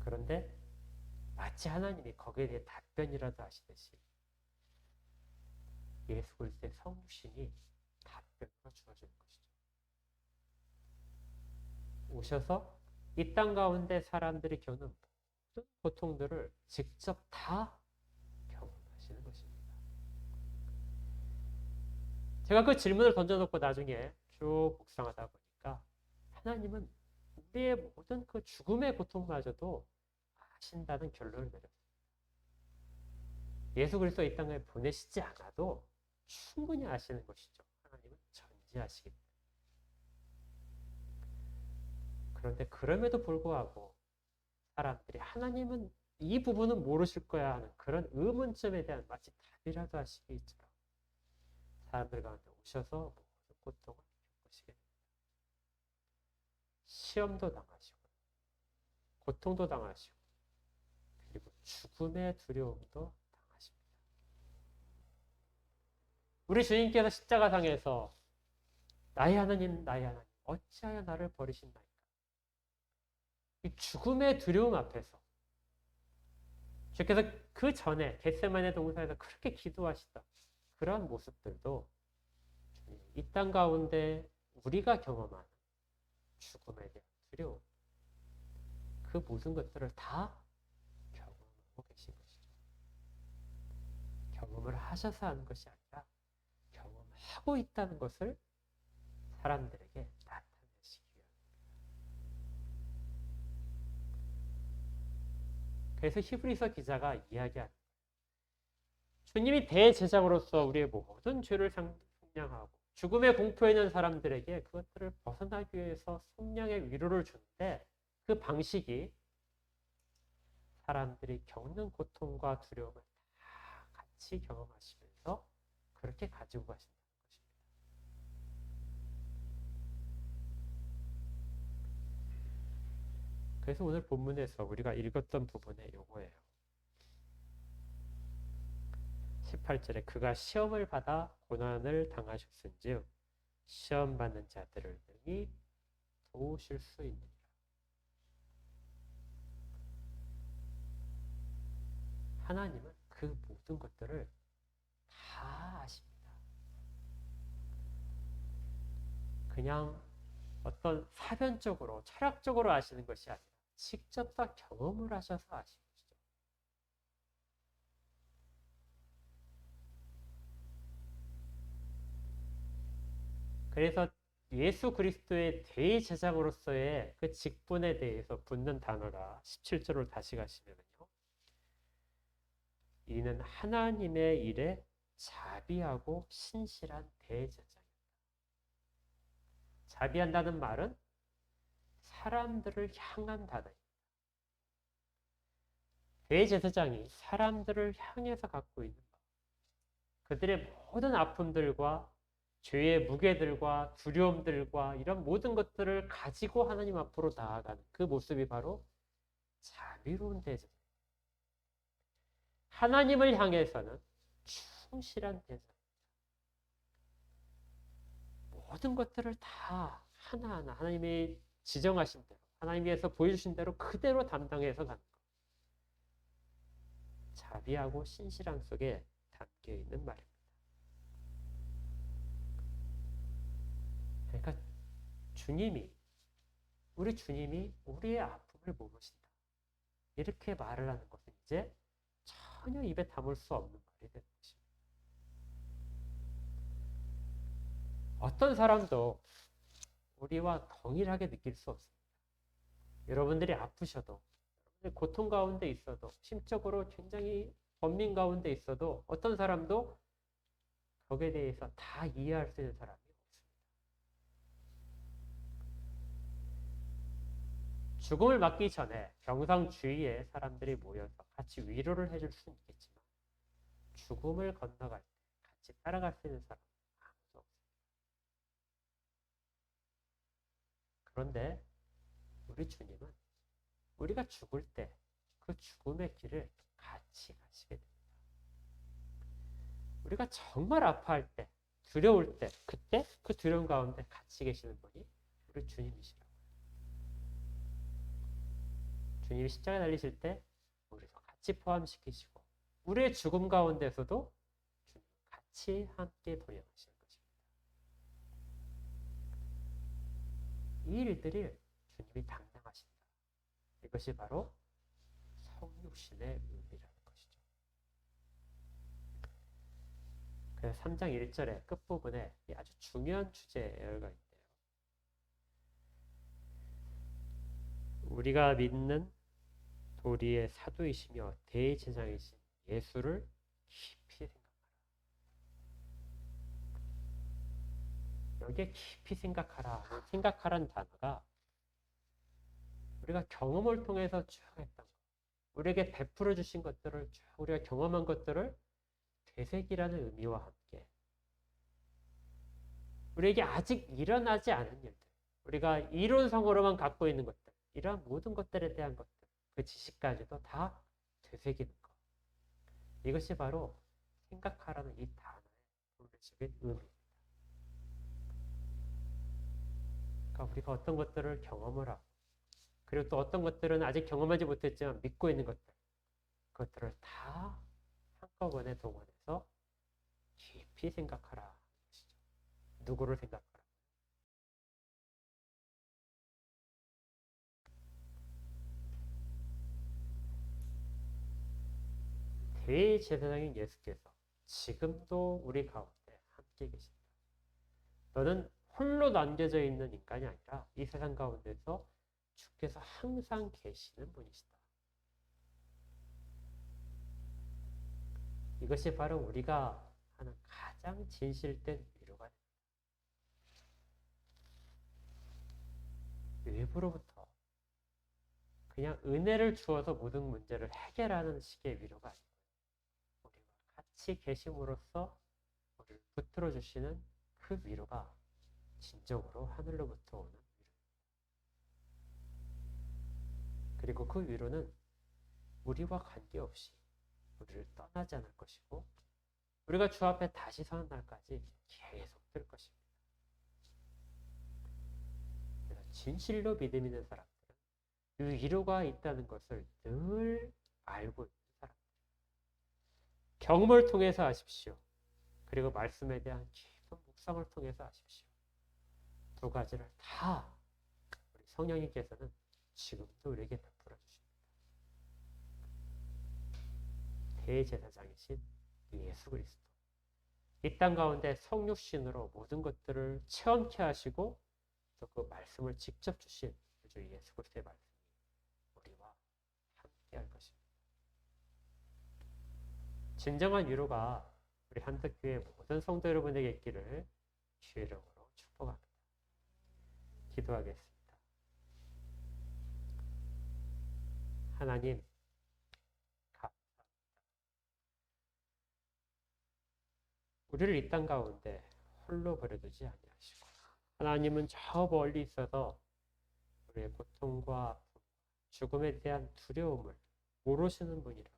그런데 마치 하나님이 거기에 대해 답변이라도 하시듯이 예수 그리스도의 성육신이 답변으로 주어지는 것이죠. 오셔서 이 땅 가운데 사람들이 겪는 모든 고통들을 직접 다 경험하시는 것입니다. 제가 그 질문을 던져놓고 나중에 쭉 묵상하다 보니까 하나님은 우리의 모든 그 죽음의 고통마저도 아신다는 결론을 내렸습니다. 예수 그리스도 이 땅에 보내시지 않아도 충분히 아시는 것이죠. 하나님은 전지하시기 때문에. 그런데 그럼에도 불구하고 사람들이 하나님은 이 부분은 모르실 거야 하는 그런 의문점에 대한 마치 답이라도 하시기 위해서 사람들 가운데 오셔서 모든 고통을 겪으시게 됩니다. 시험도 당하시고 고통도 당하시고 그리고 죽음의 두려움도 당하십니다. 우리 주님께서 십자가상에서 나의 하나님 어찌하여 나를 버리신나이까? 이 죽음의 두려움 앞에서 주께서 그 전에 겟세마네 동산에서 그렇게 기도하시던 그런 모습들도 이 땅 가운데 우리가 경험하는 죽음에 대한 두려움, 그 모든 것들을 다 경험하고 계신 것이죠. 경험을 하셔서 하는 것이 아니라 경험하고 있다는 것을 사람들에게 나타내시기 위함입니다. 그래서 히브리서 기자가 이야기하는 거예요. 주님이 대제사장으로서 우리의 모든 죄를 속량하고 죽음의 공포에 있는 사람들에게 그것들을 벗어나기 위해서 속량의 위로를 주는데 그 방식이 사람들이 겪는 고통과 두려움을 다 같이 경험하시면서 그렇게 가지고 가신다는 것입니다. 그래서 오늘 본문에서 우리가 읽었던 부분에 요거예요. 18절에 그가 시험을 받아 고난을 당하셨은즉 시험 받는 자들을 능히 도우실 수 있느니라. 하나님은 그 모든 것들을 다 아십니다. 그냥 어떤 사변적으로 철학적으로 아시는 것이 아니라 직접 다 경험을 하셔서 아시는 것이죠. 그래서 예수 그리스도의 대제사장으로서의 그 직분에 대해서 붙는 단어가 17절로 다시 가시면요. 이는 하나님의 일에 자비하고 신실한 대제사장이다. 자비한다는 말은 사람들을 향한 단어입니다. 대제사장이 사람들을 향해서 갖고 있는 것, 그들의 모든 아픔들과 죄의 무게들과 두려움들과 이런 모든 것들을 가지고 하나님 앞으로 나아가는 그 모습이 바로 자비로운 대제사장. 하나님을 향해서는 충실한 대제사장. 모든 것들을 다 하나하나 하나님이 지정하신 대로, 하나님께서 보여주신 대로 그대로 담당해서 가는 것. 자비하고 신실함 속에 담겨 있는 말입니다. 그러니까 우리 주님이 우리의 아픔을 모르신다. 이렇게 말을 하는 것은 이제 전혀 입에 담을 수 없는 말이 되는 것입니다. 어떤 사람도 우리와 동일하게 느낄 수 없습니다. 여러분들이 아프셔도, 고통 가운데 있어도, 심적으로 굉장히 번민 가운데 있어도 어떤 사람도 거기에 대해서 다 이해할 수 있는 사람이 없습니다. 죽음을 맞기 전에 병상 주위에 사람들이 모여서 같이 위로를 해줄 수는 있겠지만 죽음을 건너갈 때 같이 따라갈 수 있는 사람은 아무도 없습니다. 그런데 우리 주님은 우리가 죽을 때 그 죽음의 길을 같이 가시게 됩니다. 우리가 정말 아파할 때, 두려울 때, 그때 그 두려움 가운데 같이 계시는 분이 우리 주님이시라고요. 주님이 십자가에 달리실 때 우리도 같이 포함시키시고 우리의 죽음 가운데서도 주님 같이 함께 동행하시는 것입니다. 이 일들을 주님이 담당하신다. 이것이 바로 성육신의 의미라는 것이죠. 그래서 3장 1절의 끝부분에 아주 중요한 주제가 있는데요. 우리가 믿는 도리의 사도이시며 대제사장이신 예수를 깊이 생각하라. 여기에 깊이 생각하라는 단어가 우리가 경험을 통해서 쭉 했던 것, 우리에게 베풀어 주신 것들을 쭉 우리가 경험한 것들을 되새기라는 의미와 함께 우리에게 아직 일어나지 않은 일들, 우리가 이론상으로만 갖고 있는 것들, 이러한 모든 것들에 대한 것들, 그 지식까지도 다 되새기는 것. 이것이 바로 생각하라는 이 단어의 본질적인 의미입니다. 그러니까 우리가 어떤 것들을 경험을 하고, 그리고 또 어떤 것들은 아직 경험하지 못했지만 믿고 있는 것들, 그것들을 다 한꺼번에 동원해서 깊이 생각하라. 누구를 생각하라? 대제사장인 예수께서 지금도 우리 가운데 함께 계십니다. 너는 홀로 남겨져 있는 인간이 아니라 이 세상 가운데서 주께서 항상 계시는 분이시다. 이것이 바로 우리가 하는 가장 진실된 위로가 됩니다. 외부로부터 그냥 은혜를 주어서 모든 문제를 해결하는 식의 위로가 아니고 우리와 같이 계심으로써 우리를 붙들어 주시는 그 위로가 진정으로 하늘로부터 오는 위로입니다. 그리고 그 위로는 우리와 관계없이 우리를 떠나지 않을 것이고 우리가 주 앞에 다시 서는 날까지 계속 될 것입니다. 그래서 진실로 믿음 있는 사람들은 이 위로가 있다는 것을 늘 알고 있는 사람들. 경험을 통해서 아십시오. 그리고 말씀에 대한 깊은 묵상을 통해서 아십시오. 두 가지를 다 우리 성령님께서는 지금도 우리에게 베풀어 주십니다. 대제사장이신 예수 그리스도. 이 땅 가운데 성육신으로 모든 것들을 체험케 하시고 또 그 말씀을 직접 주신 주 예수 그리스도의 말씀이 우리와 함께 할 것입니다. 진정한 위로가 우리 한덕교회 모든 성도 여러분에게 있기를 주의 이름으로 축복합니다. 기도하겠습니다. 하나님, 감사합니다. 우리를 이 땅 가운데 홀로 버려두지 아니하시고 하나님은 저 멀리 있어서 우리의 고통과 아픔, 죽음에 대한 두려움을 모르시는 분이라.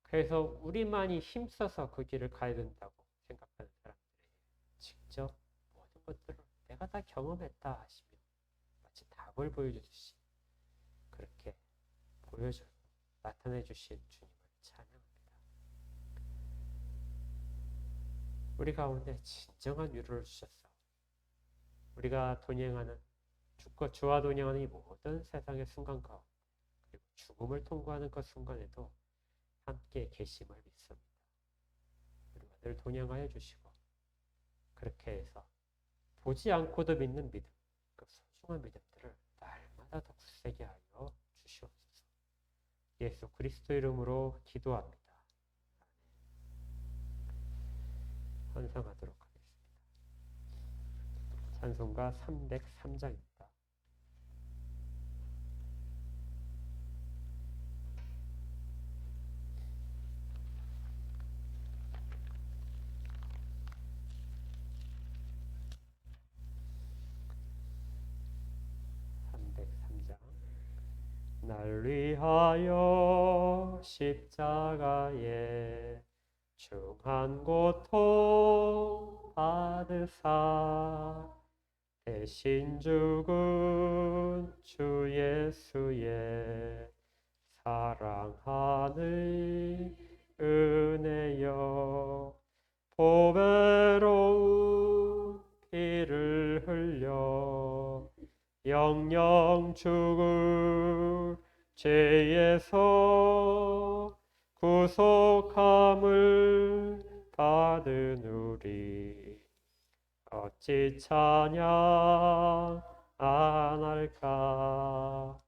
그래서 우리만이 힘써서 그 길을 가야 된다고 생각하는 사람들에게 직접 모든 것들을 내가 다 경험했다 하시며 마치 답을 보여주듯이 그렇게 보여주고 나타내 주신 주님을 찬양합니다. 우리 가운데 진정한 위로를 주셨어. 우리가 동행하는 주와 동행하는 이 모든 세상의 순간 가운데 그리고 죽음을 통과하는 그 순간에도 함께 계심을 믿습니다. 우리가 늘 동행하여 주시고 그렇게 해서 보지 않고도 믿는 믿음, 그 소중한 믿음들을 날마다 더 굳세게 하여 주시옵소서. 예수 그리스도 이름으로 기도합니다. 헌상하도록 하겠습니다. 찬송가 303장입니다. 날 위하여 십자가에 중한 고통 받으사 대신 죽은 주 예수의 사랑하는 은혜여 보배로운 피를 흘려 영영 죽을 죄에서 구속함을 받은 우리 어찌 찬양 안 할까.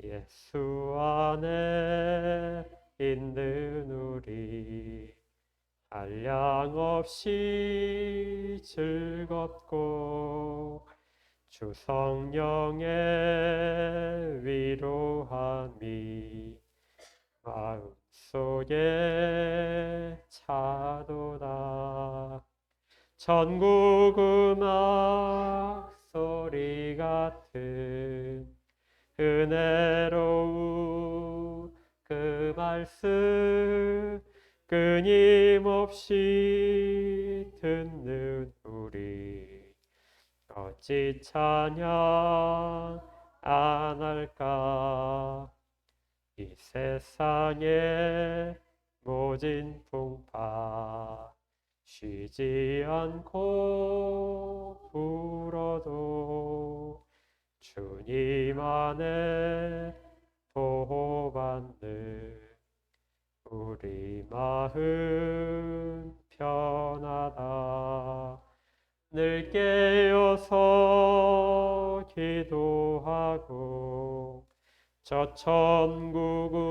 예수 안에 있는 우리 한량없이 즐겁고 주 성령의 위로함이 마음속에 차도다. 전국 음악 소리 같은 은혜로운 그 말씀 끊임없이 듣는 우리 어찌 찬양 안 할까. 이 세상의 모진 풍파 쉬지 않고 불어도 주님 안에 보호받는 우리 마음 편하다. 늘 깨어서 기도하고 저 천국을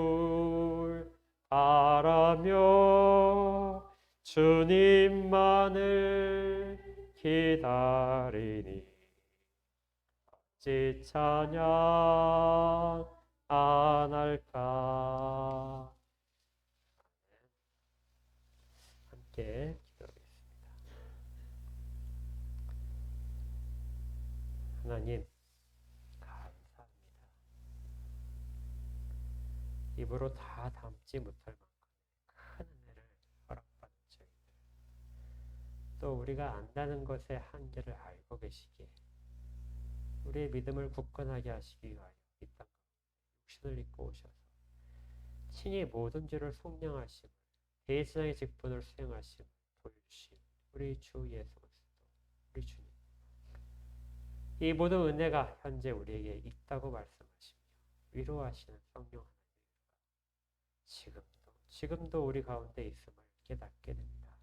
바라며 주님만을 기다리니 어찌 찬양 안 할까. 함께 기도하겠습니다. 하나님 감사합니다. 입으로 다 담지 못할 만큼 큰 은혜를 허락받은 저희들, 또 우리가 안다는 것의 한계를 알고 계시기에 우리의 믿음을 굳건하게 하시기 위하여 이 땅 육신을 입고 오셔서 친히 모든 죄를 속량하심을 대제사장의 직분을 수행하심을 보여주신 우리 주 예수 그리스도 우리 주님, 이 모든 은혜가 현재 우리에게 있다고 말씀하시며 위로하시는 성령 하나님, 지금도 우리 가운데 있음을 깨닫게 됩니다.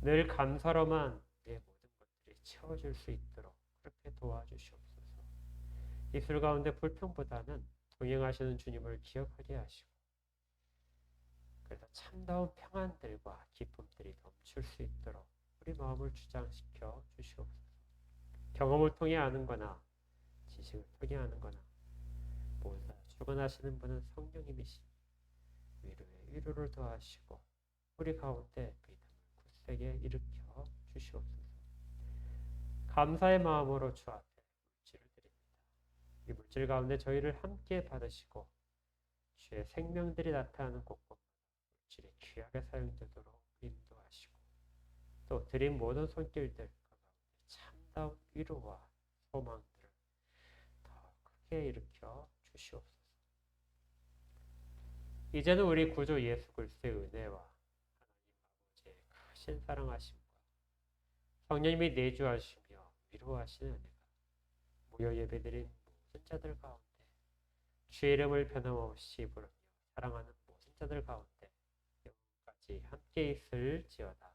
늘 감사로만 내 모든 것들이 채워질 수 있도록 그렇게 도와주시옵소서. 입술 가운데 불평보다는 동행하시는 주님을 기억하게 하시고, 그래서 참다운 평안들과 기쁨들이 넘칠 수 있도록 우리 마음을 주장시켜 주시옵소서. 경험을 통해 아는 거나 지식을 통해 아는 거나 모두 다 주관하시는 분은 성령님이시니 위로에 위로를 더하시고 우리 가운데 믿음을 굳세게 일으켜 주시옵소서. 감사의 마음으로 주 앞에 물질을 드립니다. 이 물질 가운데 저희를 함께 받으시고 주의 생명들이 나타나는 곳곳 물질이 귀하게 사용되도록 인도하시고, 또 드린 모든 손길들 가운데 참다운 위로와 소망들을 더 크게 일으켜 주시옵소서. 이제는 우리 구주 예수 그리스도의 은혜와 하나님 아버지의 크신 사랑하심과 성령님이 내주하시며 위로하시는 은혜가 무료 예배드린 모든 자들 가운데 주의 이름을 변함없이 부르며 사랑하는 모든 자들 가운데 영원까지 함께 있을지어다.